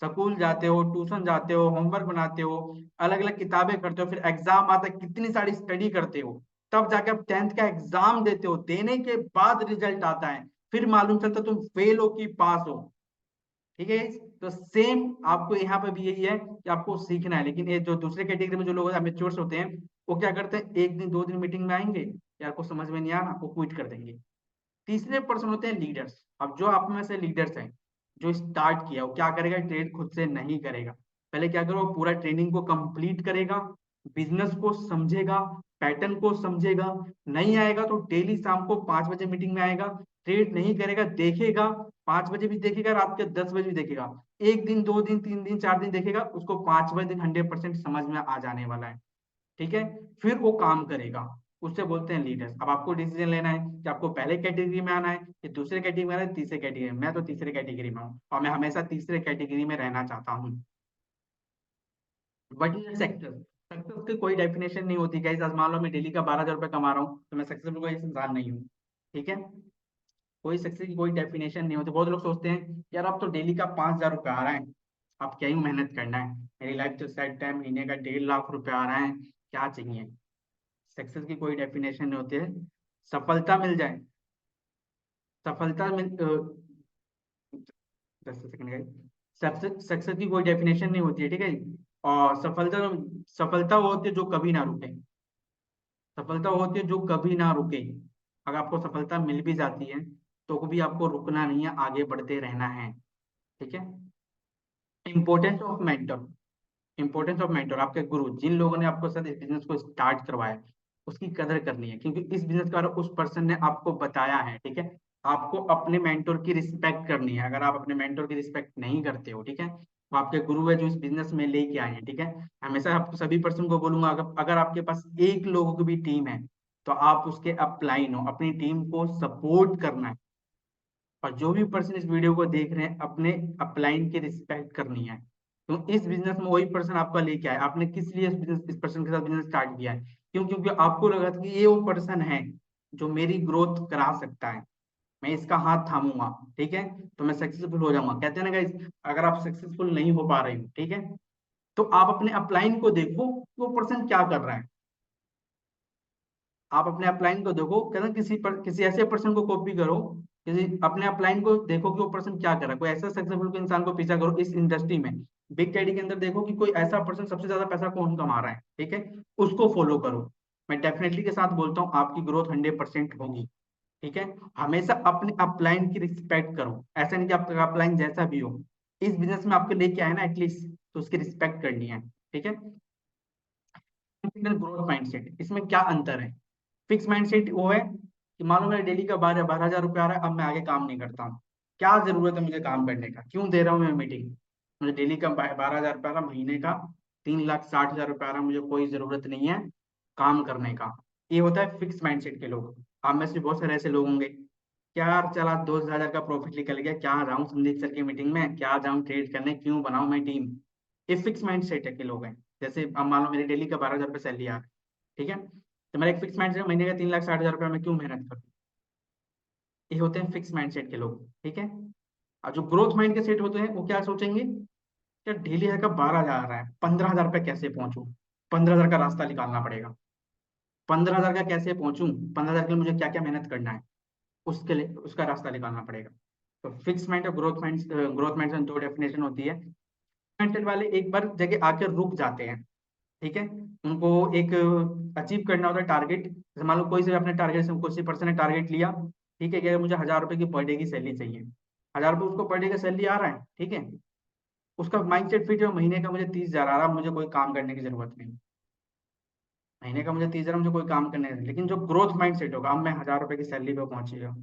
स्कूल जाते हो, ट्यूशन जाते हो, होमवर्क बनाते हो, अलग अलग किताबें करते हो, फिर एग्जाम आता है, कितनी सारी स्टडी करते हो, तब जाके आप 10th का एग्जाम देते हो, देने के बाद रिजल्ट आता है, फिर मालूम चलता तुम फेल हो कि पास हो। ठीक है। तो सेम आपको यहाँ पे भी यही है कि आपको सीखना है, लेकिन ये जो दूसरे कैटेगरी में जो लोग मैच्योर्स होते हैं, वो क्या करते हैं, एक दिन दो दिन मीटिंग में आएंगे, यार को समझ में नहीं आ रहा, वो क्विट कर देंगे। तीसरे पर्सन होते हैं लीडर्स। अब जो आप में से लीडर्स हैं, जो स्टार्ट किया, वो क्या करेगा, ट्रेड खुद से नहीं करेगा, पहले क्या करो, पूरा ट्रेनिंग को कंप्लीट करेगा, बिजनेस को समझेगा, पैटर्न को समझेगा, नहीं आएगा तो डेली शाम को 5 बजे मीटिंग में आएगा, ट्रेड नहीं करेगा, देखेगा, 5 बजे भी देखेगा, रात के 10 बजे भी देखेगा, एक दिन दो दिन तीन दिन चार दिन देखेगा, उसको 5वें दिन 100% समझ में आ जाने वाला है। ठीक है। फिर वो काम करेगा, उससे बोलते हैं लीडर्स। अब आपको डिसीजन लेना है कि आपको पहले कैटेगरी में आना है कि दूसरे कैटेगरी में आना है, तीसरे कैटेगरी में। मैं तो तीसरे कैटेगरी में हूँ और मैं हमेशा तीसरे कैटेगरी में रहना चाहता हूँ। बट ये सक्सेस, सक्सेस की कोई डेफिनेशन नहीं होती गाइस। आज मान लो मैं डेली का 12,000 रुपये कमा रहा हूँ, तो मैं सक्सेसफुल कोई इंसान नहीं हूँ। ठीक है। कोई सक्सेस की कोई डेफिनेशन नहीं होती। बहुत लोग सोचते हैं यार अब तो डेली का 5,000 रुपये आ रहा है, अब क्या ही मेहनत करना है, मेरी लाइफ तो सेट है, महीने का 1.5 लाख रुपये आ रहा है, क्या चाहिए। सक्सेस की कोई डेफिनेशन नहीं होती है। सफलता मिल जाए, सफलता मिल जस्ट सेकंड, सक्सेस सक्सेस की कोई डेफिनेशन नहीं होती है, ठीक है जी। और सफलता, सफलता वो होती है जो कभी ना रुके, सफलता वो होती है जो कभी ना रुके। अगर आपको सफलता मिल भी जाती है तो भी आपको रुकना नहीं है, आगे बढ़ते रहना है। ठीक है। Importance of mentor, importance of mentor, आपके गुरु, जिन लोगों ने आपको साथ इस बिजनेस को स्टार्ट करवाया, उसकी कदर करनी है, क्योंकि इस बिजनेस के बारे में उस पर्सन ने आपको बताया है। ठीक है। आपको अपने मेंटोर की रिस्पेक्ट करनी है। अगर आप अपने मेंटोर की रिस्पेक्ट नहीं करते हो, ठीक है, वो आपके गुरु है जो इस बिजनेस में लेके आए हैं। ठीक है। हमेशा आप सभी पर्सन को बोलूंगा, अगर आपके पास एक लोगों की भी टीम है, तो आप उसके अपलाइन हो, अपनी टीम को सपोर्ट करना है। और जो भी पर्सन इस वीडियो को देख रहे हैं, अपने अपलाइन की रिस्पेक्ट करनी है। तो इस बिजनेस में वही पर्सन आपका लेके आए, आपने किस लिए इस बिजनेस, इस पर्सन के साथ बिजनेस स्टार्ट किया है, क्यों, क्योंकि आपको लगा था कि ये वो पर्सन है जो मेरी ग्रोथ करा सकता है, मैं इसका हाथ थामूंगा, ठीक है, तो मैं सक्सेसफुल हो जाऊंगा। कहते हैं ना गाइस, अगर आप सक्सेसफुल नहीं हो पा रहे हो, ठीक है, तो आप अपने अपलाइन को देखो कि वो पर्सन क्या कर रहा है। आप अपने अपलाइन को देखो, कहते हैं किसी ऐसे पर्सन को कॉपी करो, किसी अपने अपलाइन को देखो कि वो पर्सन क्या कर रहा है, कोई ऐसा सक्सेसफुल इंसान को पीछा करो इस इंडस्ट्री में, बिग डैडी के अंदर देखो कि कोई ऐसा पर्सन सबसे ज्यादा पैसा कौन कमा रहा है, ठीक है, उसको फॉलो करो। मैं डेफिनेटली के साथ बोलता हूँ आपकी ग्रोथ 100% होगी। ठीक है। हमेशा अपने अपलाइन की रिस्पेक्ट करो, ऐसा नहीं कि आपका अपलाइन जैसा भी हो, इस बिजनेस में आपके लेके आए ना एटलीस्ट, तो उसकी रिस्पेक्ट करनी है। ठीक है। ग्रोथ माइंडसेट, इसमें क्या अंतर है? फिक्स माइंडसेट वो है कि मान लो मेरा डेली का 12,000 रुपये आ रहा है, अब मैं आगे काम नहीं करता हूँ, क्या जरूरत है मुझे काम करने का, क्यों दे रहा हूँ मैं मीटिंग, मुझे डेली का 12,000 रुपये आ रहा, महीने का 3,60,000 रुपये आ रहा, मुझे कोई जरूरत नहीं है काम करने का। ये होता है फिक्स माइंडसेट के लोग। आप में से बहुत सारे ऐसे लोग होंगे, क्या यार चला 2,000 का प्रॉफिट निकल गया, क्या जाऊँ संदीप सर की मीटिंग में, क्या जाऊँ ट्रेड करने, क्यों बनाऊं मैं टीम। ये फिक्स माइंडसेट के लोग हैं। जैसे अब मान लो मेरी डेली का 12,000 रुपये सैलरी आ रहा है, ठीक है, तो मेरा एक फिक्स माइंड, महीने का 3,60,000 रुपये में क्यों मेहनत करूँ। ये होते हैं फिक्स माइंड सेट के लोग। ठीक है। और जो ग्रोथ माइंड के सेट होते हैं, वो क्या सोचेंगे, क्या डेली का 12,000 आ रहा है, 15,000 रुपये कैसे पहुंचूं, 15,000 का रास्ता निकालना पड़ेगा, 15,000 का कैसे पहुंचूं, 15,000 के लिए मुझे क्या क्या मेहनत करना है, उसके लिए उसका रास्ता निकालना पड़ेगा। तो फिक्स माइंड और ग्रोथ माइंड में दो डेफिनेशन होती है। मेंटल वाले एक बार जगह आकर रुक जाते हैं, ठीक है, उनको एक अचीव करना होता है टारगेट। जैसे मान लो कोई से अपने टारगेट से किसी पर्सन ने टारगेट लिया, ठीक है, कि अगर मुझे 1,000 रुपए की पर डे की सैलरी चाहिए, 1,000 रुपये उसको पर डे का सैलरी आ रहा है, ठीक है, उसका माइंडसेट फिट है, महीने का मुझे 30,000 आ रहा, मुझे कोई काम करने की जरूरत नहीं, महीने का मुझे 30,000, मुझे कोई काम करने की। लेकिन जो ग्रोथ माइंडसेट होगा, अब मैं 1,000 रुपए की सैलरी पे पहुंची गया,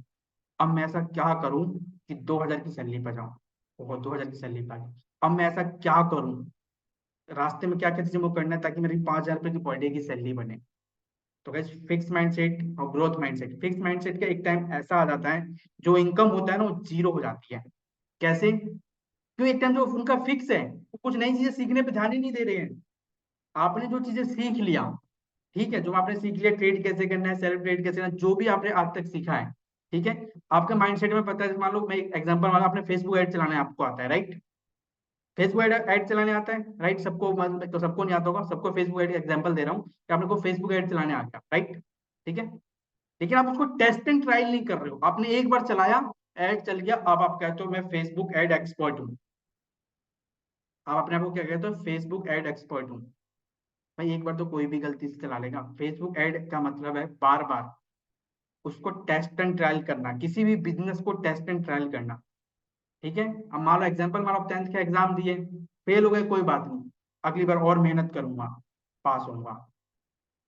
अब मैं ऐसा क्या करूं कि 2,000 की सैलरी पर जाऊं, वो 2,000 की सैलरी पर। अब मैं ऐसा क्या करूं, रास्ते में क्या क्या चीजें वो करना है ताकि मेरी 5,000 रुपए की पर डे की सैलरी बने। तो गाइस, फिक्स माइंडसेट और ग्रोथ माइंडसेट, फिक्स माइंडसेट का एक टाइम ऐसा आ जाता है, जो इनकम होता है ना वो जीरो हो जाती है। कैसे? क्यों? एक टाइम जो उनका फिक्स है, वो कुछ नई चीजें सीखने पे ध्यान ही नहीं दे रहे हैं। आपने जो चीजें सीख लिया, ठीक है, जो आपने सीख लिया, ट्रेड कैसे करना है, सेल्फ ट्रेड कैसे करना है, जो भी आपने आज तक सीखा है, ठीक है, आपके माइंडसेट में पता है। मान लो मैं एक एग्जांपल, मान लो आपने फेसबुक ऐड चलाना है, आपको आता है, राइट? फेसबुक ऐड चलाने आता है, राइट? सबको, मतलब तो सबको नहीं आता होगा, सबको फेसबुक ऐड एग्जांपल दे रहा हूँ कि आपने को फेसबुक ऐड चलाने आ गया, राइट? ठीक है, लेकिन आप उसको टेस्ट एंड ट्रायल नहीं कर रहे हो, आपने एक बार चलाया, ऐड चल गया, अब आप कहते हो मैं फेसबुक ऐड एक्सपर्ट हूँ। आप अपने आप को क्या कहते हो? फेसबुक ऐड एक्सपर्ट हूँ। भाई एक बार तो कोई भी गलती से चला लेगा। फेसबुक ऐड का मतलब है बार बार उसको टेस्ट एंड ट्रायल करना, किसी भी बिजनेस को टेस्ट एंड ट्रायल करना, ठीक है। अब मान लो एग्जाम्पल, मान लो 10th का एग्जाम दिए, फेल हो गए, कोई बात नहीं, अगली बार और मेहनत करूंगा, पास होऊंगा।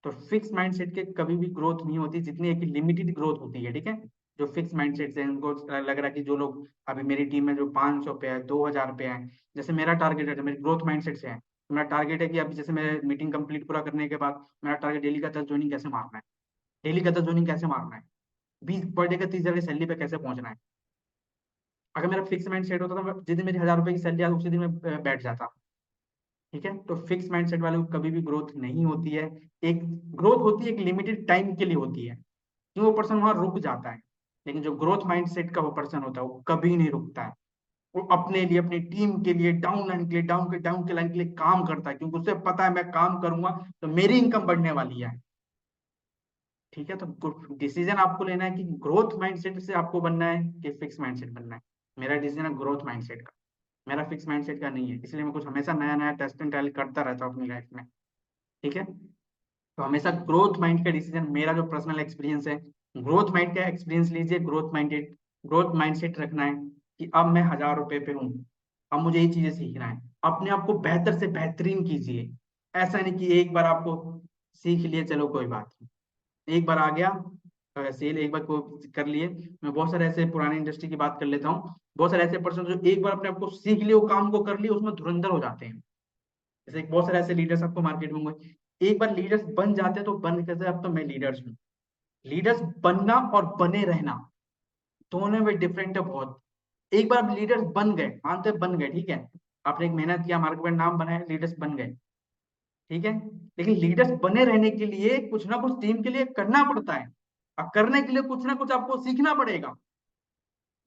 तो फिक्स माइंडसेट के कभी भी ग्रोथ नहीं होती, जितनी एक लिमिटेड ग्रोथ होती है, ठीक है। जो फिक्स माइंडसेट है उनको लग रहा है कि जो लोग अभी मेरी टीम में जो 500 पे है, 2,000 पे है, जैसे मेरा टारगेट है, मेरी ग्रोथ माइंडसेट से है, तो मेरा टारगेट है कि अभी जैसे मेरे मीटिंग कंप्लीट पूरा करने के बाद मेरा टारगेट डेली का 10 ज्वाइनिंग कैसे मारना है, डेली का 10 ज्वाइनिंग कैसे मारना है, 20 पर डे का 30,000 की सैलरी पे कैसे पहुंचना है। अगर मेरा फिक्स माइंड सेट होता तो जिस दिन मेरी 1,000 रुपए की सैलरी आती उसी दिन मैं बैठ जाता, ठीक है। तो फिक्स माइंडसेट वाले को कभी भी ग्रोथ नहीं होती है। एक ग्रोथ होती है, एक लिमिटेड टाइम के लिए होती है, कि वो पर्सन वहां रुक जाता है। लेकिन जो ग्रोथ माइंडसेट का वो पर्सन होता है, वो कभी नहीं रुकता है। वो अपने लिए, अपनी टीम के लिए, डाउन लाइन के लिए, डाउन के लाइन के लिए काम करता है, क्योंकि उसे पता है मैं काम करूंगा तो मेरी इनकम बढ़ने वाली है, ठीक है। तो डिसीजन आपको लेना है कि ग्रोथ माइंडसेट से आपको बनना है कि फिक्स माइंडसेट बनना है। मेरा डिसीजन है ग्रोथ माइंडसेट का, मेरा फिक्स माइंडसेट का नहीं है, इसलिए मैं कुछ हमेशा नया नया टेस्ट एंड ट्रायल करता रहता हूँ अपनी लाइफ में, ठीक है। तो हमेशा ग्रोथ माइंड का डिसीजन, मेरा जो पर्सनल एक्सपीरियंस है, ग्रोथ माइंड का एक्सपीरियंस लीजिए। ग्रोथ माइंडसेट रखना है कि अब मैं 1,000 रुपए पे हूँ, अब मुझे ये चीजें सीखना है, अपने आप को बेहतर से बेहतरीन कीजिए। ऐसा नहीं कि एक बार आपको सीख लिए, चलो कोई बात नहीं, एक बार आ गया सेल, एक बार को कर लिए। मैं बहुत सारे ऐसे पुराने इंडस्ट्री की बात कर लेता हूँ, बहुत सारे ऐसे पर्सन जो एक बार अपने आप को सीख लिए, वो काम को कर लिए, उसमें धुरंधर हो जाते हैं। जैसे बहुत सारे ऐसे लीडर्स आपको मार्केट में होंगे, एक बार लीडर्स बन जाते हैं तो बन कैसे, अब तो मैं लीडर्स हूँ। लीडर्स बनना और बने रहना दोनों में डिफरेंट है बहुत। एक बार आप लीडर्स बन गए, मानते हैं बन गए, ठीक है, आपने एक मेहनत किया, मार्केट में नाम बनाया, लीडर्स बन गए, ठीक है। लेकिन लीडर्स बने रहने के लिए कुछ ना कुछ टीम के लिए करना पड़ता है, और करने के लिए कुछ ना कुछ आपको सीखना पड़ेगा।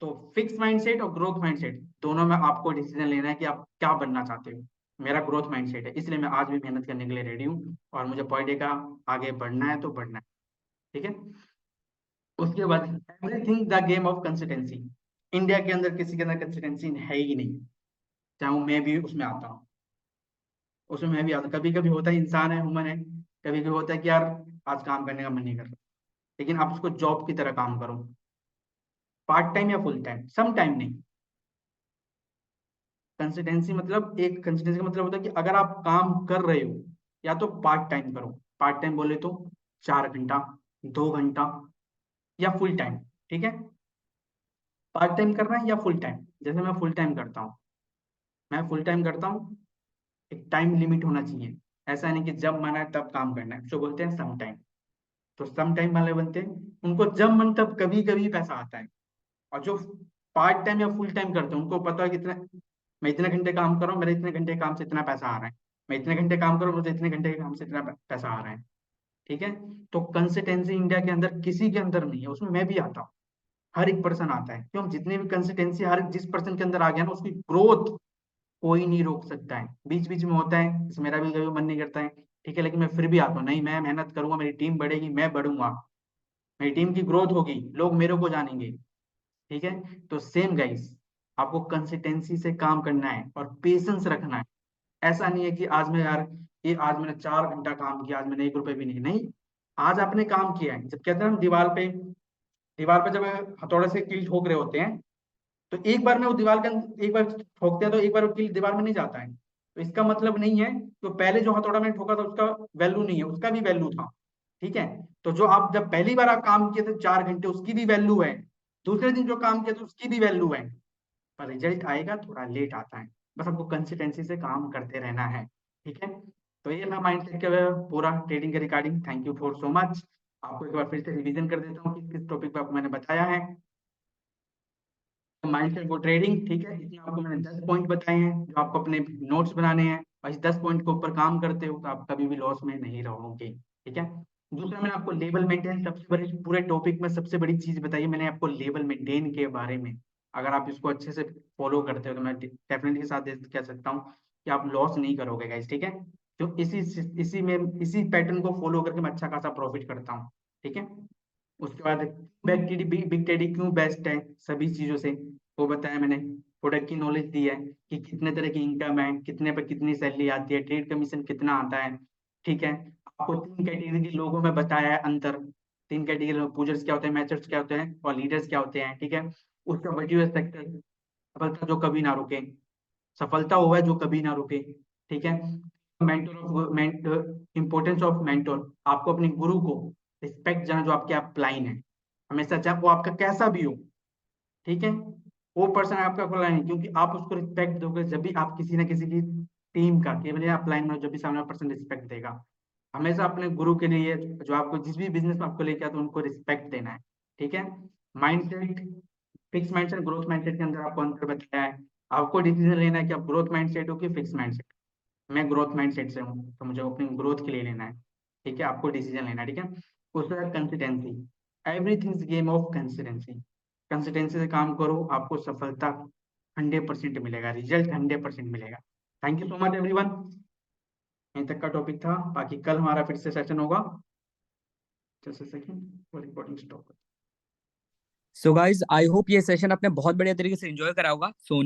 तो फिक्स माइंडसेट और ग्रोथ माइंडसेट दोनों में आपको डिसीजन लेना है कि आप क्या बनना चाहते हो। मेरा ग्रोथ माइंडसेट है, इसलिए मैं आज भी मेहनत करने के लिए रेडी हूँ, और मुझे पर डे का आगे बढ़ना है तो बढ़ना है, ठीक है। उसके बाद everything the game of consistency. India के अंदर किसी के अंदर कंसिस्टेंसी है ही नहीं, चाहे वो मैं भी उसमें आता हूँ, उसमें मैं भी आता हूँ। कभी कभी होता है, इंसान है, ह्यूमन है, कभी कभी होता है कि यार आज काम करने का मन नहीं कर रहा, लेकिन आप उसको जॉब की तरह काम करो, पार्ट टाइम या फुल टाइम, सम टाइम नहीं। कंसिस्टेंसी मतलब, एक कंसिस्टेंसी का मतलब होता है कि अगर आप काम कर रहे हो, या तो पार्ट टाइम करो, पार्ट टाइम बोले तो 4 घंटा, 2 घंटा, या फुल टाइम, ठीक है। पार्ट टाइम करना है या फुल टाइम, जैसे मैं फुल टाइम करता हूँ, मैं फुल टाइम करता हूँ, एक टाइम लिमिट होना चाहिए। ऐसा नहीं कि जब मन है तब काम करना है, उसको बोलते हैं सम टाइम। तो सम टाइम वाले बनते हैं, उनको जब मन तब कभी कभी पैसा आता है। और जो पार्ट टाइम या फुल टाइम करते हैं, उनको पता है कितना, मैं इतने घंटे काम कर रहा हूँ, मेरे इतने घंटे काम से इतना पैसा आ रहा है, मैं इतने घंटे काम कर रहा हूँ, मुझे इतने घंटे के काम से इतना पैसा आ रहा है, ठीक है। तो कंसिस्टेंसी इंडिया के अंदर किसी के अंदर नहीं है, उसमें मैं भी आता हूँ, हर एक पर्सन आता है, क्यों? जितनी भी कंसिस्टेंसी हर जिस पर्सन के अंदर आ गया ना, उसकी ग्रोथ कोई नहीं रोक सकता है। बीच बीच में होता है, जैसे मेरा भी कभी मन नहीं करता है, ठीक है, लेकिन मैं फिर भी आता हूँ, नहीं मैं मेहनत करूंगा, मेरी टीम बढ़ेगी, मैं बढ़ूंगा, मेरी टीम की ग्रोथ होगी, लोग मेरे को जानेंगे, ठीक है। तो सेम गाइस, आपको कंसिस्टेंसी से काम करना है और पेशेंस रखना है। ऐसा नहीं है कि आज मैं यार, ये आज मैंने 4 घंटा काम किया, आज मैंने 1 रुपए भी नहीं, नहीं, आज आपने काम किया है। जब कहते हैं हम दीवार पे जब हथौड़े से कील ठोक रहे होते हैं, तो एक बार में वो दीवार के एक बार ठोकते हैं तो एक बार वो कील दीवार में नहीं जाता है। तो इसका मतलब नहीं है तो पहले जो हथौड़ा मैंने ठोका था उसका वैल्यू नहीं है, उसका भी वैल्यू था। ठीक है। तो जो आप जब पहली बार आप काम किए थे 4 घंटे, उसकी भी वैल्यू है। दूसरे दिन जो काम किया था उसकी भी वैल्यू है। पर रिजल्ट आएगा थोड़ा लेट आता है। बस आपको कंसिस्टेंसी से काम करते रहना है। ठीक है। तो ये मैं माइंडसेट के पूरा ट्रेडिंग के regarding, thank you for so much. आपको एक बार फिर से रिवीजन कर देता हूँ कि किस टॉपिक पे आपको मैंने बताया है। माइंडसेट फॉर ट्रेडिंग, ठीक है, इसमें आपको मैंने 10 पॉइंट बताए हैं जो आपको अपने नोट्स बनाने हैं, और इस 10 पॉइंट के ऊपर काम करते हो तो आप कभी भी लॉस में नहीं रहोगे। ठीक है। दूसरा मैंने आपको लेवल मेंटेन, सबसे बड़ी पूरे टॉपिक में सबसे बड़ी चीज बताई मैंने आपको लेवल मेंटेन के बारे में। अगर आप इसको अच्छे से फॉलो करते हो तो मैं डेफिनेटली के साथ कह सकता हूँ कि आप लॉस नहीं करोगे गाइस। ठीक है। तो इसी पैटर्न को फॉलो करके मैं अच्छा खासा प्रॉफिट करता हूँ। ठीक है। उसके बाद बिग टेडी क्यों बेस्ट है सभी चीजों से, वो बताया मैंने। प्रोडक्ट की नॉलेज दी है कि कितने तरह की इनकम है, कितने पर कितनी सैलरी आती है, ट्रेड कमीशन कितना आता है। ठीक है। आपको 3 कैटेगरी के लोगों में बताया है अंतर। 3 कैटेगरी, पूजर्स क्या होते हैं, मैचर्स क्या होते हैं, और लीडर्स क्या होते हैं। ठीक है। उसका वर्चुअल सेक्टर, सफलता जो कभी ना रुके, सफलता हुआ है जो कभी ना रुके। ठीक है। इंपॉर्टेंस ऑफ मेंटोर, आपको अपने गुरु को रिस्पेक्ट जाना जो आपके अपलाइन है, हमेशा चाहे वो आपका कैसा भी हो। ठीक है। वो पर्सन आपका खुला नहीं, क्योंकि आप उसको रिस्पेक्ट दोगे जब भी आप किसी ना किसी की टीम का केवल अपलाइन में, जब भी सामने पर्सन रिस्पेक्ट देगा। हमेशा अपने गुरु के लिए, जो आपको जिस भी बिजनेस में आपको लेके आते हैं उनको रिस्पेक्ट देना है। ठीक है। Mindset, fix mindset, growth mindset के अंदर आपको अंतर बताया है। आपको डिसीजन लेना है कि आप ग्रोथ माइंडसेट हो कि फिक्स माइंडसेट। मैं ग्रोथ माइंडसेट से हूँ तो मुझे अपनी ग्रोथ के लिए लेना है। ठीक है। आपको डिसीजन लेना है। ठीक है। उसके बाद consistency, everything is game of consistency. Consistency से काम करो, आपको सफलता 100% मिलेगा, रिजल्ट 100% मिलेगा। Thank you so much everyone. यहीं तक का टॉपिक था, बाकी कल हमारा फिर से सेशन होगा। Just a second, recording stop. So guys I hope ये सेशन आपने बहुत बढ़िया तरीके से एंजॉय करा होगा। सो